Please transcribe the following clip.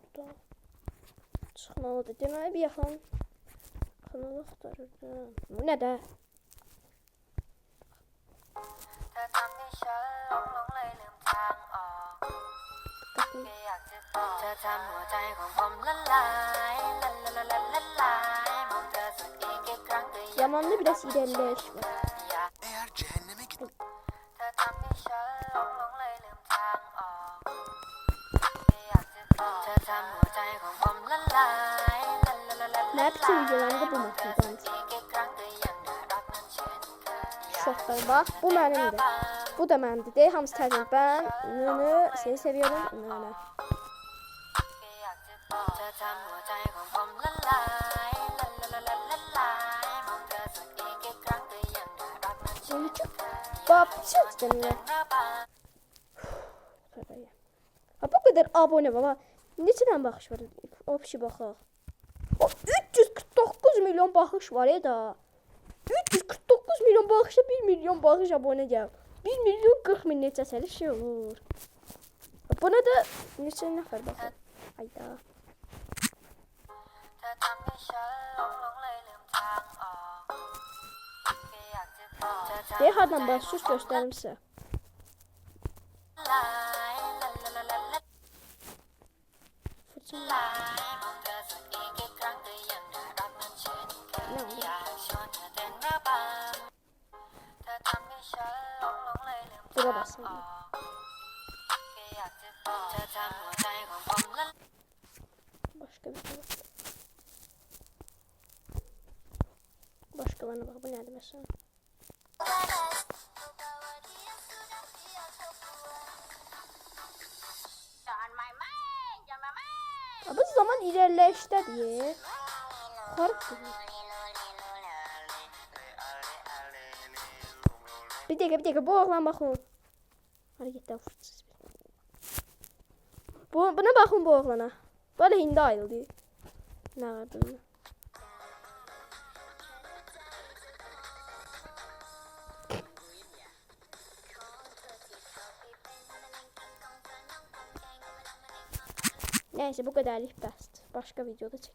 burada. Çıxmalıdır. Deməli bir yaxın kanalı axtarırdım. Bu nə də? เธอทำให้ฉันหลงเลยลืมทางออกแค่อยากจะบอกเธอทำหัวใจของผมละลายละลายละลายละลายมองเธอสักอีกกี่ครั้งก็ยัง Zamanında biraz ilerleyiş var. Eğer cehenneme git เธอทำให้ฉันหลงเลยลืมทางออกแค่อยากจะบอกเธอทำหัวใจของผมละลายละลายละลายละ Ne yaptın videolarında bu makineden? อีกกี่ครั้งก็ยังน่ารักนั้นเช่นเคย Şoktan bak. Bu benimdi. Bu da benimdi. De hamısı təzim. Ben seni seviyorum. Nını. แค่อยากจะบอกเธอทำหัวใจของผมละลายละลายละลายละลายมองเธอสักอีกกี่ครั้งก็ยังน่ารักนั้นเช่นเคย Babçık deniyor. Ha bu kadar abone var. Neçədən baxış var? O bir şey baxaq. O 349 milyon baxış var ya da. 349 milyon baxışa 1 milyon baxış abone gəl. 1 milyon 40 min neçəsəli şey olur. Buna da neçə nəfər baxır? Ayda. เธอทำให้ฉันหลงเลยลืมทางออกแค่อยากจะบอกเธอทำ De hardan başlıyor göstərim sizə. ลายละลายละลายละ Fırçın. ลายมองเธอสักอีกกี่ครั้งก็ยังน่ารักนั้นเช่นเคยอยากชวนเธอเต้นระบำเธอทำให้ฉันหลงเลยลืมทาง Bura อ basın. อกแค่อยากจะบอกเธอทำหัวใจของผมละ Başka bir şey yok. Başkalarına bak. Bu nerede mesela? Bu zaman ilerleyişte diye. Kork gibi. Bir dakika bu oğlan bakın. Hareketten fırsız. Buna bakın bu oğlana. Böyle hindi ayrıldı. Ne vardı mı? Neyse bu kadarlık best. Başka videoda çekelim.